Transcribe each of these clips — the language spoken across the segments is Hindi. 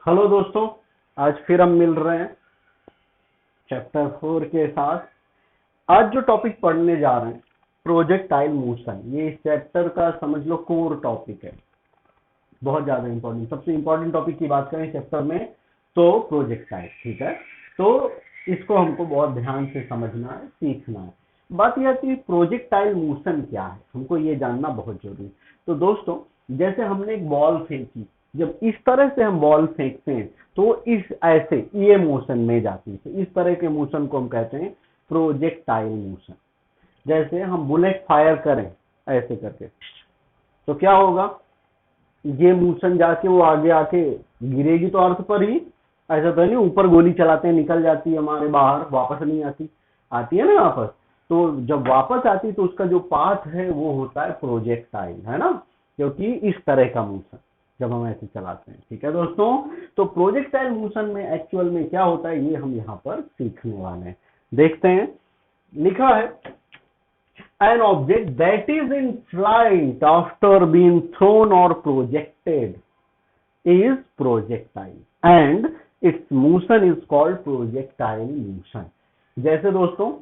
हेलो दोस्तों, आज फिर हम मिल रहे हैं चैप्टर 4 के साथ। आज जो टॉपिक पढ़ने जा रहे हैं प्रोजेक्टाइल मोशन, ये इस चैप्टर का समझ लो कोर टॉपिक है, बहुत ज्यादा इंपॉर्टेंट, सबसे इंपॉर्टेंट टॉपिक की बात करें चैप्टर में तो प्रोजेक्टाइल। ठीक है, तो इसको हमको बहुत ध्यान से समझना है, सीखना है। बात यह आती है प्रोजेक्टाइल मोशन क्या है, हमको ये जानना बहुत जरूरी है। तो दोस्तों, जैसे हमने एक बॉल फेंकी, जब इस तरह से हम बॉल फेंकते हैं तो इस ऐसे ये मोशन में जाती है, तो इस तरह के मोशन को हम कहते हैं प्रोजेक्टाइल मोशन। जैसे हम बुलेट फायर करें ऐसे करके, तो क्या होगा, ये मोशन जाके वो आगे आके गिरेगी तो अर्थ पर ही, ऐसा तो नहीं ऊपर गोली चलाते हैं निकल जाती है हमारे बाहर, वापस नहीं आती, आती है ना वापस। तो जब वापस आती है तो उसका जो पाथ है वो होता है प्रोजेक्टाइल, है ना, क्योंकि इस तरह का मोशन जब हम ऐसे चलाते हैं। ठीक है दोस्तों, तो प्रोजेक्टाइल मोशन में एक्चुअल में क्या होता है ये हम यहाँ पर सीखने वाले हैं। देखते हैं, लिखा है an object that is in flight after being thrown or projected is projectile and its motion is called projectile motion। जैसे दोस्तों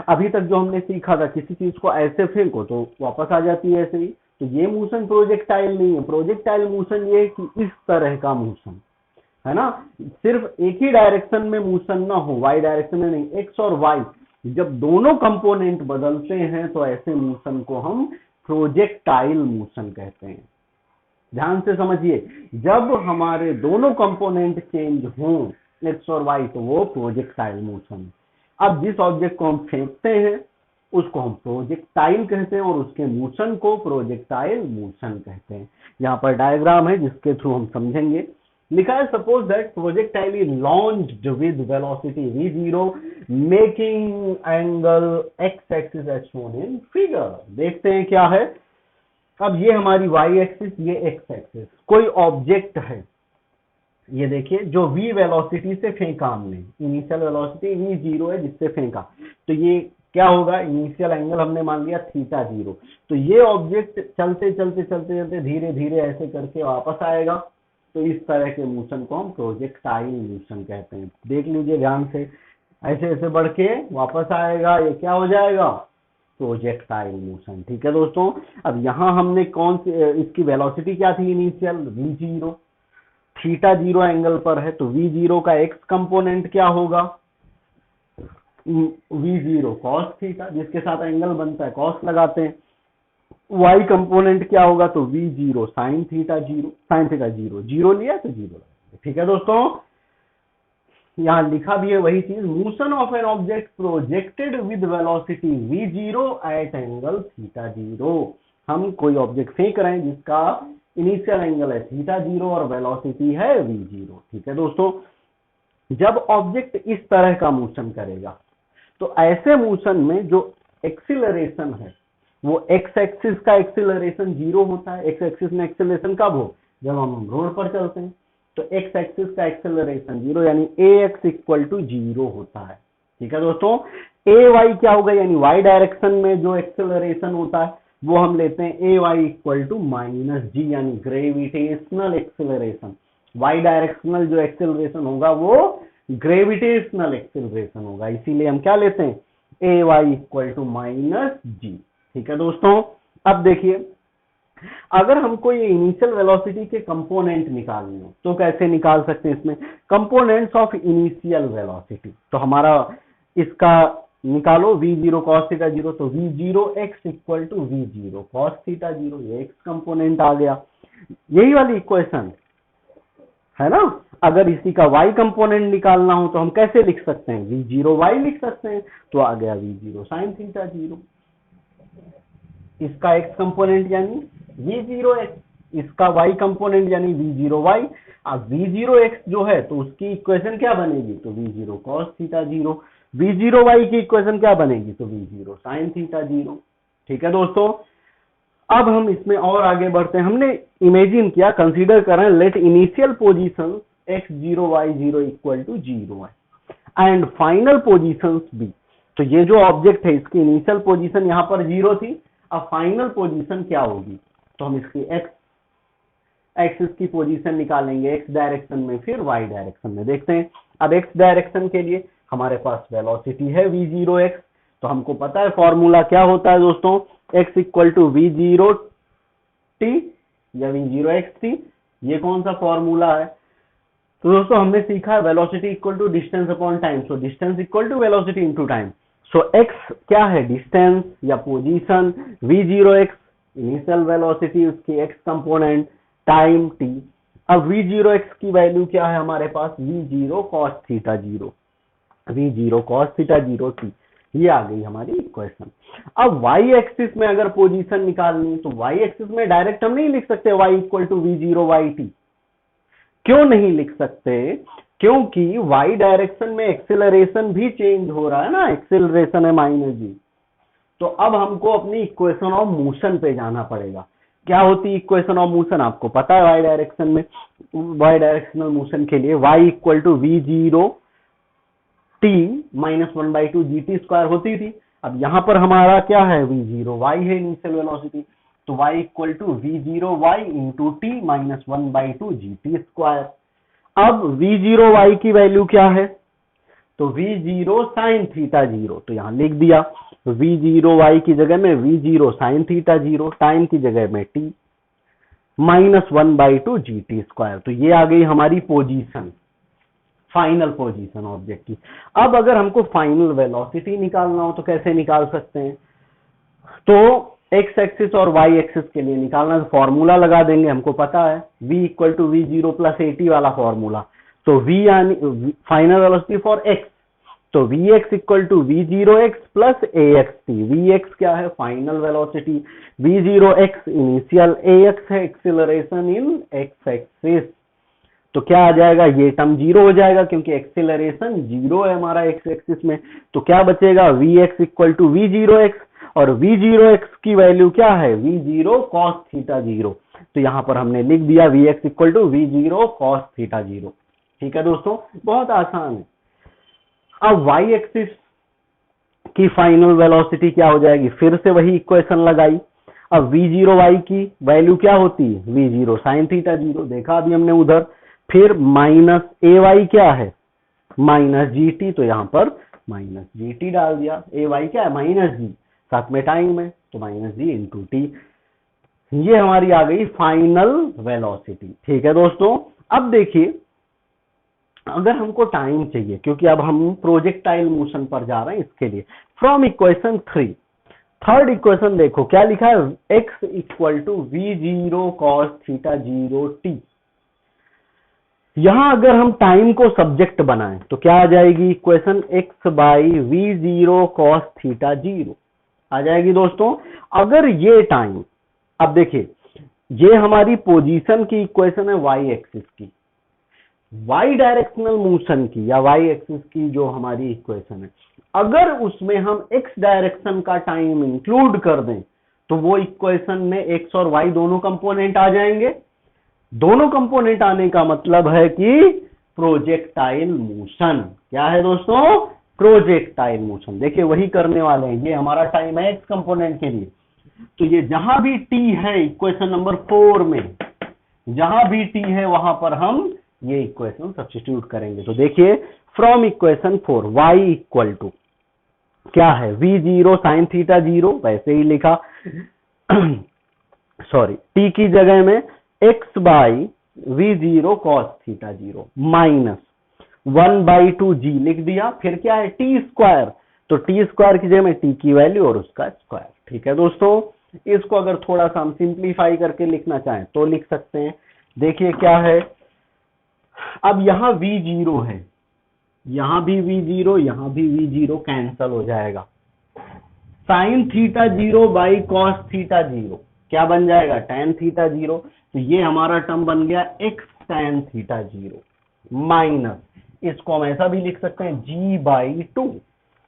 अभी तक जो हमने सीखा था, किसी चीज को ऐसे फेंको तो वापस आ जाती है ऐसे ही, तो ये मोशन प्रोजेक्टाइल नहीं है। प्रोजेक्टाइल मोशन ये है कि इस तरह का मोशन, है ना, सिर्फ एक ही डायरेक्शन में मोशन ना हो, वाई डायरेक्शन में नहीं, एक्स और वाई जब दोनों कंपोनेंट बदलते हैं तो ऐसे मोशन को हम प्रोजेक्टाइल मोशन कहते हैं। ध्यान से समझिए, जब हमारे दोनों कंपोनेंट चेंज हों एक्स और वाई तो वो प्रोजेक्टाइल मोशन। अब जिस ऑब्जेक्ट को हम फेंकते हैं उसको हम प्रोजेक्टाइल कहते हैं और उसके मोशन को प्रोजेक्टाइल मोशन कहते हैं। यहाँ पर डायग्राम है जिसके थ्रू हम समझेंगे। लिखा है suppose that projectile is launched with velocity v0 making angle x axis as shown in figure. देखते हैं क्या है। अब ये हमारी y एक्सिस, ये x एक्सिस, कोई ऑब्जेक्ट है, ये देखिए जो v वेलोसिटी से फेंका हमने, इनिशियल वेलोसिटी v0 है जिससे फेंका, तो ये क्या होगा, इनिशियल एंगल हमने मान लिया θ0। तो ये ऑब्जेक्ट चलते चलते चलते चलते धीरे धीरे ऐसे करके वापस आएगा, तो इस तरह के मोशन को हम प्रोजेक्टाइल मोशन कहते हैं। देख लीजिए ध्यान से, ऐसे ऐसे बढ़ के वापस आएगा, ये क्या हो जाएगा, प्रोजेक्टाइल मोशन। ठीक है दोस्तों, अब यहाँ हमने कौन सी, इसकी वेलोसिटी क्या थी इनिशियल, v0, θ0 एंगल पर है, तो v0 का x कंपोनेंट क्या होगा, v0 cos थीटा, जिसके साथ एंगल बनता है cos लगाते हैं। y कंपोनेंट क्या होगा, तो v0 sin theta 0, sin theta 0, 0 लिया तो 0 लगाएंगे। ठीक है दोस्तों, यहाँ लिखा भी है वही चीज, motion of an object projected with velocity v0 at angle θ0। हम कोई ऑब्जेक्ट फेंक रहे हैं जिसका इनिशियल एंगल है θ0 और वेलोसिटी है v0। ठीक है दोस्तों, जब ऑब्जेक्ट इस तरह का मोशन करेगा तो ऐसे मोशन में जो एक्सीलरेशन है वो एक्स एक्सिस का एक्सीलरेशन 0 होता है। एक्स एक्सिस में एक्सीलरेशन कब हो, जब हम रोड पर चलते हैं, तो एक्स एक्सिस का एक्सेलरेशन 0 यानी ax इक्वल टू 0 होता है। ठीक है दोस्तों, ay क्या होगा, यानी y डायरेक्शन में जो एक्सेलरेशन होता है वो हम लेते हैं ay इक्वल टू -g, यानी ग्रेविटेशनल एक्सेलरेशन। y डायरेक्शनल जो एक्सेलरेशन होगा वो ग्रेविटेशनल एक्सेलरेशन होगा, इसीलिए हम क्या लेते हैं ay इक्वल टू -g। ठीक है दोस्तों, अब देखिए, अगर हमको ये इनिशियल वेलोसिटी के कंपोनेंट निकालने हो तो कैसे निकाल सकते हैं, इसमें कंपोनेंट्स ऑफ इनिशियल वेलोसिटी, तो हमारा इसका निकालो v0 cos थीटा 0, तो v0 x equal to v0 cos theta 0, ये x कंपोनेंट आ गया। यही वाली इक्वेशन है ना, अगर इसी का y कंपोनेंट निकालना हो तो हम कैसे लिख सकते हैं, v0 y लिख सकते हैं, तो आ गया v0 sin थीटा 0। इसका x कंपोनेंट यानी v0x, इसका y कंपोनेंट यानी v0y। अब v0x जो है तो उसकी इक्वेशन क्या बनेगी, तो v0 cos थीटा 0। v0y की इक्वेशन क्या बनेगी, तो v0 sin थीटा 0। ठीक है दोस्तों, अब हम इसमें और आगे बढ़ते हैं। हमने इमेजिन किया, कंसीडर करें, let initial position x0 y0 equal to 0 है एंड फाइनल पोजीशंस b। तो ये जो ऑब्जेक्ट है इसकी इनिशियल पोजीशन यहाँ पर 0 थी, अब फाइनल पोजीशन क्या होगी, तो हम इसकी एक्सिस की पोजीशन निकालेंगे एक्स डायरेक्शन में, फिर वाई डायरेक्शन में। देखते हैं अब एक्स डायरेक्शन के लिए हमारे पास वेलोसिटी है v0x, तो हमको पता है फॉर्मूला क्या होता है दोस्तों, x इक्वल टू v0t या v0xt। ये कौन सा फॉर्मूला है? तो दोस्तों हमने सीखा है velocity equal to distance upon time, so distance equal to velocity into time. So x क्या है, डिस्टेंस या पोजीशन, v0x इनिशियल वेलोसिटी, उसकी x कंपोनेंट, टाइम t। अब v0x की वैल्यू क्या है हमारे पास, v0 cos theta 0, v0 cos theta 0 t। ये आ गई हमारी इक्वेशन। अब y एक्सिस में अगर पोजीशन निकालनी, तो y एक्सिस में डायरेक्ट हम नहीं लिख सकते y equal to v0 yt। क्यों नहीं लिख सकते? क्योंकि y डायरेक्शन में एक्सेलरेशन भी चेंज हो रहा है ना, एक्सेलरेशन है -g। तो अब हमको अपनी इक्वेशन ऑफ मोशन पे जाना पड़ेगा। क्या होती है इक्वेशन ऑफ मोशन, आपको पता है y डायरेक्शन में, y डायरेक्शनल मोशन के लिए y equal to v0 t minus 1/2 gt² होती थी। अब यहां पर हमारा क्या है, v0 y है इनिशियल वेलोसिटी, तो y equal to v0 y into t minus 1/2 gt²। अब v0 y की वैल्यू क्या है, तो v0 sin थीटा 0, तो यहां लिख दिया v0 y की जगह में v0 sin थीटा 0, टाइम की जगह में t माइनस 1/2 gt²। तो ये आ गई हमारी पोजीशन, फाइनल पोजीशन ऑब्जेक्ट की। अब अगर हमको फाइनल वेलोसिटी निकालना हो तो कैसे निकाल सकते हैं, तो एक्स एक्सिस और वाई एक्सिस के लिए निकालना, फॉर्मूला लगा देंगे, हमको पता है v equal to v0 plus at वाला फॉर्मूला। तो v यानी फाइनल वेलोसिटी फॉर x, तो vx equal to v0x plus axt। vx क्या है, final velocity, v0x initial, ax है एक्सिलरेशन इन x एक्सिस। तो क्या आ जाएगा, ये टर्म 0 हो जाएगा क्योंकि एक्सिलरेशन 0 है हमारा एक्स एक्सिस में। तो क्या बचेगा, vx इक्वल टू v0x, और v0x की वैल्यू क्या है, v0 cos थीटा 0। तो यहां पर हमने लिख दिया vx equal to v0 cos theta 0। ठीक है दोस्तों, बहुत आसान है। अब y एक्सिस की फाइनल वेलोसिटी क्या हो जाएगी, फिर से वही इक्वेशन लगाई। अब v0 y की वैल्यू क्या होती है, v0 sin थीटा 0, देखा अभी हमने उधर। फिर माइनस ay क्या है, माइनस gt, तो यहां पर माइनस gt डाल दिया। ay क्या है, माइनस g, साथ में टाइम है, तो माइनस g इंटू टी। ये हमारी आ गई फाइनल वेलोसिटी। ठीक है दोस्तों, अब देखिए अगर हमको टाइम चाहिए, क्योंकि अब हम प्रोजेक्टाइल मोशन पर जा रहे हैं, इसके लिए फ्रॉम इक्वेशन 3, थर्ड इक्वेशन देखो क्या लिखा है, x equal to v0 cos theta 0 t। यहां अगर हम टाइम को सब्जेक्ट बनाएं तो क्या आ जाएगी equation, x by v0 cos theta 0 आ जाएगी दोस्तों। अगर ये टाइम, अब देखिए ये हमारी पोजीशन की इक्वेशन है y एक्सिस की, y डायरेक्शनल मोशन की या y एक्सिस की जो हमारी इक्वेशन है, अगर उसमें हम x डायरेक्शन का टाइम इंक्लूड कर दें तो वो इक्वेशन में x और y दोनों कंपोनेंट आ जाएंगे। दोनों कंपोनेंट आने का मतलब है कि प्रोजेक्टाइल मोशन। क्या है दोस्तों, प्रोजेक्टाइल मोशन। देखिए वही करने वाले हैं, ये हमारा टाइम है x कंपोनेंट के लिए, तो ये जहां भी t है इक्वेशन नंबर 4 में, जहां भी t है वहां पर हम ये इक्वेशन सब्स्टिट्यूट करेंगे। तो देखिए from equation 4 y equal to क्या है, v0 sin थीटा 0, वैसे ही लिखा सॉरी, t की जगह में x by v0 cos theta 0 minus 1/2 g लिख दिया। फिर क्या है, t स्क्वायर, तो t स्क्वायर की जगह में t की वैल्यू और उसका स्क्वायर। ठीक है दोस्तों, इसको अगर थोड़ा सा हम सिंप्लीफाई करके लिखना चाहें तो लिख सकते हैं। देखिए क्या है, अब यहां v0 है, यहां भी v0, यहां भी v0 कैंसल हो जाएगा। Sign theta 0 by cos theta 0 क्या बन जाएगा, tan थीटा 0। तो ये हमारा टर्म बन गया x tan थीटा 0 माइनस, इसको हम ऐसा भी लिख सकते हैं g/2,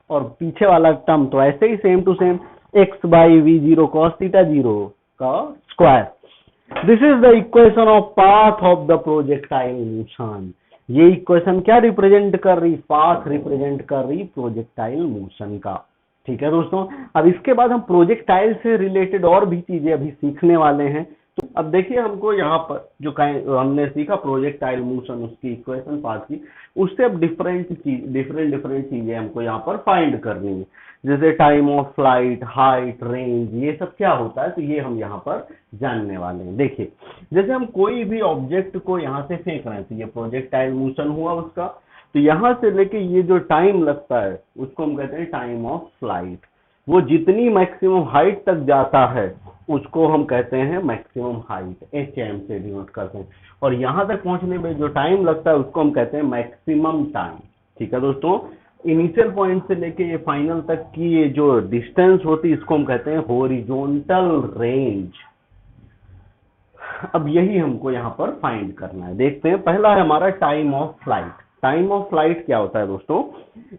और पीछे वाला टर्म तो ऐसे ही same to same x by v0 cos theta 0 का square. This is the equation of path of the projectile motion. ये इक्वेशन क्या रिप्रेजेंट कर रही, पाथ रिप्रेजेंट कर रही प्रोजेक्टाइल मोशन का। ठीक है दोस्तों, अब इसके बाद हम प्रोजेक्टाइल से रिलेटेड और भी चीजें अभी सीखने वाले हैं, तो अब देखिए हमको यहाँ पर जो हमने सीखा प्रोजेक्टाइल मोशन, उसकी इक्वेशन पास की, उससे अब डिफरेंट चीजें हमको यहाँ पर फाइंड करनी है, जैसे time of flight, height, range, ये सब क्या होता है, तो ये हम यहाँ पर जानने वाले हैं। देखिए जैसे हम कोई भी ऑब्जेक्ट को यहाँ से फेंक रहे हैं, तो ये प्रोजेक्टाइल मोशन हुआ उसका, तो यहाँ से लेके ये जो टाइम लगता है उसको हम कहते हैं टाइम ऑफ फ्लाइट। वो जितनी मैक्सिमम हाइट तक जाता है उसको हम कहते हैं मैक्सिमम हाइट, HM से डिनोट करते हैं, और यहाँ तक पहुंचने में जो टाइम लगता है उसको हम कहते हैं मैक्सिमम टाइम। ठीक है दोस्तों, इनिशियल पॉइंट से लेके ये फाइनल तक की ये जो डिस्टेंस होती है इसको हम कहते हैं हॉरिजॉन्टल रेंज। अब यही हमको यहाँ पर फाइंड करना है। देखते हैं, पहला है हमारा time of flight. Time of flight क्या होता है दोस्तों?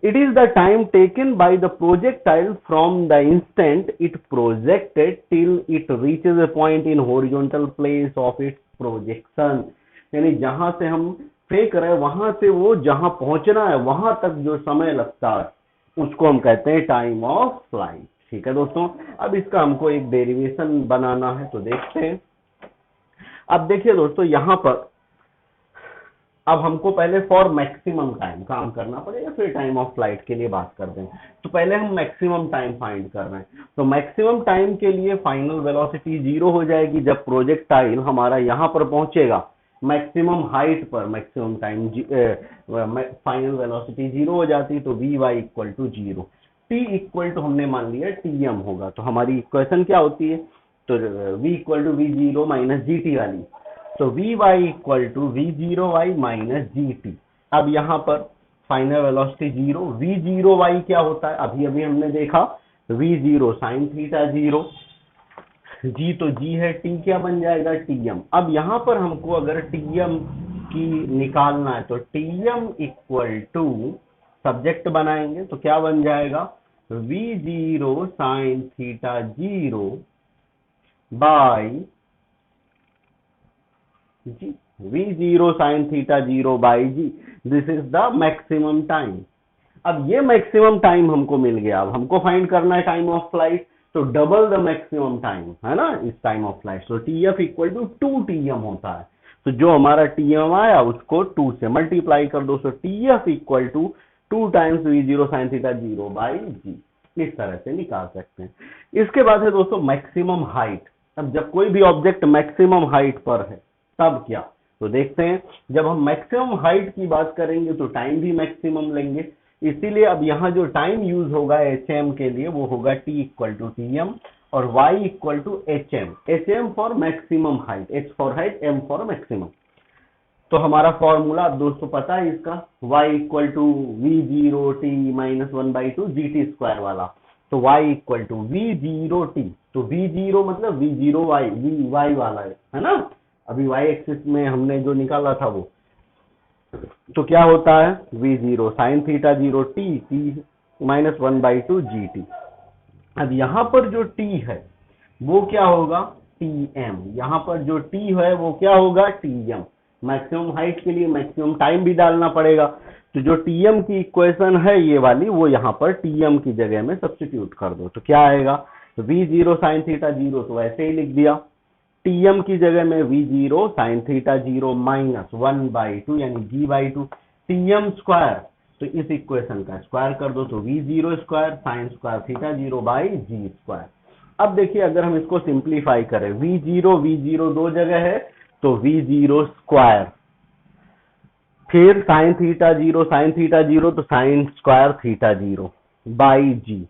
It is the time taken by the projectile from the instant it projected till it reaches A point in horizontal place of its projection. यानी जहां से हम फेंक रहे हैं वहां से वो जहां पहुंचना है वहां तक जो समय लगता है उसको हम कहते हैं टाइम ऑफ फ्लाइट। ठीक है दोस्तों, अब इसका हमको एक डेरिवेशन बनाना है, तो देखते हैं। अब देखिए दोस्तों, यहां पर अब हमको पहले फॉर मैक्सिमम टाइम काम करना पड़ेगा, फिर टाइम ऑफ फ्लाइट के लिए बात करते हैं। तो पहले हम मैक्सिमम टाइम फाइंड कर रहे हैं, तो मैक्सिमम टाइम के लिए फाइनल वेलोसिटी 0 हो जाएगी जब प्रोजेक्टाइल हमारा यहां पर पहुंचेगा मैक्सिमम हाइट पर। मैक्सिमम टाइम फाइनल वेलोसिटी 0 हो जाती, तो Vy equal to 0, T equal to हमने मान लिया Tm होगा। तो हमारी इक्वेशन क्या होती है? तो V equal to V0 minus GT वाली, तो Vy equal to V0y minus GT। अब यहाँ पर फाइनल वेलोसिटी 0, V0y क्या होता है? अभी अभी हमने देखा V0 साइन थीटा 0, G तो G है, T क्या बन जाएगा? Tm। अब यहाँ पर हमको अगर Tm की निकालना है तो Tm इक्वल टू सब्जेक्ट बनाएंगे तो क्या बन जाएगा? V0 sine theta 0 by g, V0 sine theta 0 by g, this is the maximum time. अब ये मैक्सिमम टाइम हमको मिल गया। अब हमको फाइंड करना है टाइम ऑफ फ्लाइट, तो डबल द मैक्सिमम टाइम है ना इस टाइम ऑफ फ्लाइट। तो TF इक्वल टू 2Tm होता है, तो जो हमारा Tm आया उसको 2 से मल्टीप्लाई कर दो, तो TF equal to 2 times V0 sine theta 0 by g. इस तरह से निकाल सकते हैं। इसके बाद है दोस्तों मैक्सिमम हाइट। अब जब कोई भी ऑब्जेक्ट मैक्सिमम हाइट पर है तब क्या, तो देखते हैं। जब हम मैक्सिमम हाइट की बात करेंगे तो टाइम भी मैक्सिमम लेंगे, इसीलिए अब यहाँ जो टाइम यूज होगा HM के लिए वो होगा T इक्वल टू TM और Y equal to HM। HM for maximum height, H for height, M for maximum. तो हमारा फॉर्मूला अब दोस्तों पता है इसका, Y equal to V0T minus 1/2 GT square वाला, तो Y इक्वल टू V0T, तो V0 मतलब V0Y, Vy वाला है ना, अभी Y एक्सिस में हमने जो निकाला था वो, तो क्या होता है V0 sine theta 0 T minus 1/2 GT। अब यहाँ पर जो T है वो क्या होगा? Tm। यहाँ पर जो T है वो क्या होगा? Tm। मैक्सिमम हाइट के लिए मैक्सिमम टाइम भी डालना पड़ेगा, तो जो Tm की इक्वेशन है ये वाली, वो यहाँ पर Tm की जगह में सब्स्टिट्यूट कर दो, तो क्या आएगा? V0 साइन थीटा 0 तो ऐसे ही लिख दिया, Tm की जगह में V0 साइन थीटा 0 माइनस 1/2 यानी G/2 Tm स्क्वायर, तो इस इक्वेशन का स्क्वायर कर दो, तो V0 square sine square theta 0 by g square. अब देखिए अगर हम इसको सिंप्लीफाई करें, V0 दो जगह है तो V0 स्क्वायर, फिर साइन थीटा 0 तो साइन स्क्वायर थीटा 0 बाई जी।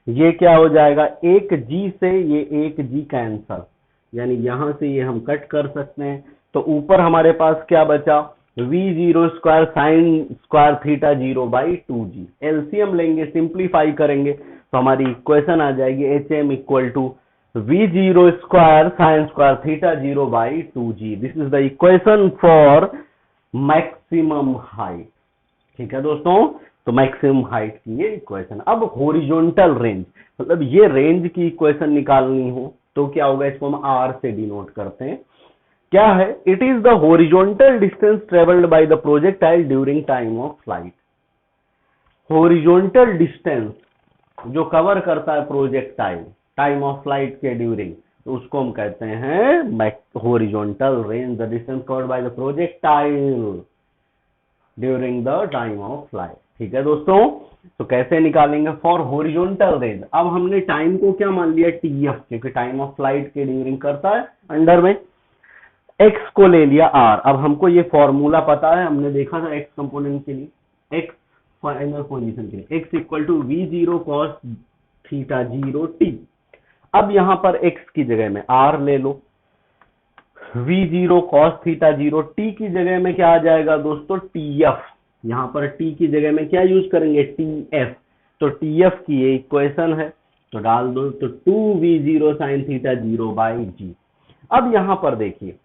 ये क्या हो जाएगा? एक G से ये एक G कैंसल, यानी यहां से ये हम कट कर सकते हैं, तो ऊपर हमारे पास क्या बचा? V0 square sine square theta 0 by 2G। LCM लेंगे, सिंप्लीफाई करेंगे तो हमारी इक्वेशन आ जाएगी HM equal to V0 square sine square theta 0 by 2G। This is the equation for maximum height. ठीक है दोस्तों, तो मैक्सिमम हाइट की ये इक्वेशन। अब हॉरिजॉन्टल रेंज, मतलब ये रेंज की इक्वेशन निकालनी हो तो क्या होगा? इसको हम R से डिनोट करते हैं। क्या है? It is the horizontal distance travelled by the projectile during time of flight. Horizontal distance जो कवर करता है प्रोजेक्टाइल टाइम ऑफ फ्लाइट के ड्यूरिंग, तो उसको हम कहते हैं horizontal range, the distance covered by the projectile during the time of flight. ठीक है दोस्तों, तो कैसे निकालेंगे फॉर हॉरिजॉन्टल रेंज। अब हमने टाइम को क्या मान लिया, टीएफ, क्योंकि टाइम ऑफ फ्लाइट के ड्यूरिंग करता है अंडर में। एक्स को ले लिया आर। अब हमको ये फॉर्मूला पता है, हमने देखा था एक्स कंपोनेंट के लिए, एक्स फाइनल पोजीशन के लिए, x equal to v zero cos theta zero t. अब यहां पर एक्स की जगह में आर ले लो, v zero cos theta zero, t की जगह में क्या आ जाएगा दोस्तों, टी एफ। यहां पर टी की जगह में क्या यूज करेंगे, टी एफ। तो टी एफ की ये इक्वेशन है, तो डाल दो, तो 2v0 sin theta zero by g. अब यहां पर देखिए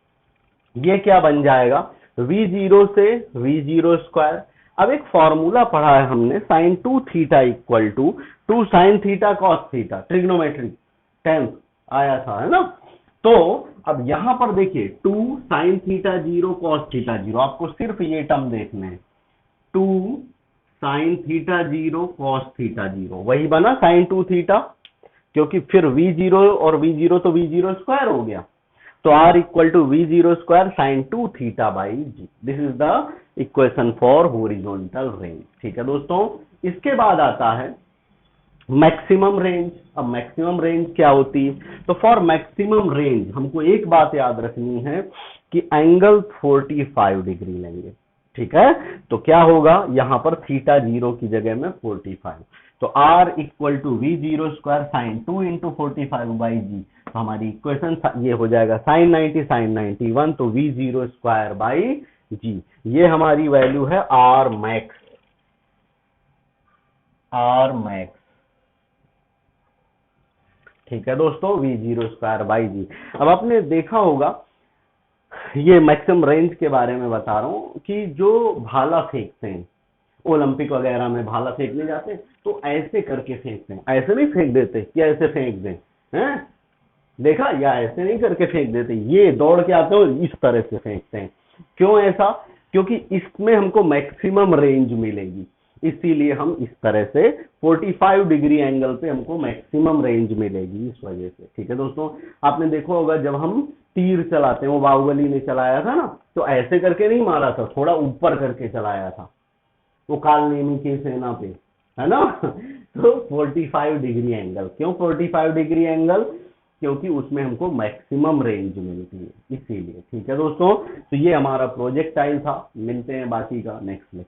ये क्या बन जाएगा, v0 से v0 स्क्वायर। अब एक फॉर्मूला पढ़ा है हमने, sine 2 theta equal to 2 sine theta cos theta, trigonometry 10th आया था, है ना। तो अब यहां पर देखिए 2 sine theta zero cos theta zero, आपको सिर्फ ये टर्म देखने हैं, 2 sine theta zero cos theta zero, वही बना साइन 2 थीटा, क्योंकि फिर v0 और v0 तो v0 स्क्वायर हो गया, तो r equal to v0 square sine 2 theta by g. This is the equation for horizontal range. ठीक है दोस्तों, इसके बाद आता है मैक्सिमम रेंज। अब मैक्सिमम रेंज क्या होती है, तो फॉर मैक्सिमम रेंज हमको एक बात याद रखनी है कि एंगल 45 डिग्री लेंगे। ठीक है, तो क्या होगा यहां पर थीटा जीरो की जगह में 45, तो r equal to v zero square sine 2 into 45 by g. तो हमारी इक्वेशन ये हो जाएगा साइन 90 साइन 91, तो वी जीरो स्क्वायर बाई जी। ये हमारी वैल्यू है आर मैक्स, आर मैक्स। ठीक है दोस्तों, we zero square by g. अब आपने देखा होगा, ये मैक्सिमम रेंज के बारे में बता रहा हूं, कि जो भाला फेंकते हैं ओलंपिक वगैरह में, भाला फेंकने जाते हैं तो ऐसे करके फेंकते हैं, ऐसे नहीं फेंक देते कि ऐसे फेंक दें, हैं देखा, या ऐसे नहीं करके फेंक देते, ये दौड़ के आते हो इस तरह से फेंकते हैं। क्यों ऐसा, क्योंकि इसमें हमको मैक्सिमम रेंज मिलेगी, इसीलिए हम इस तरह से 45 डिग्री एंगल पे हमको मैक्सिमम रेंज मिलेगी इस वजह से। ठीक है दोस्तों, आपने देखा होगा जब हम तीर चलाते हैं, वो बाहुबली ने चलाया था ना, तो ऐसे करके नहीं मारा था, थोड़ा ऊपर करके चलाया था, वो काल नेमी की सेना पे, है ना। तो 45 डिग्री एंगल, क्यों 45 डिग्री एंगल, क्योंकि उसमें हमको मैक्सिमम रेंज मिलती है, इसीलिए। ठीक है दोस्तों, तो ये हमारा प्रोजेक्टाइल था, मिलते हैं बाकी का नेक्स्ट लेक्चर।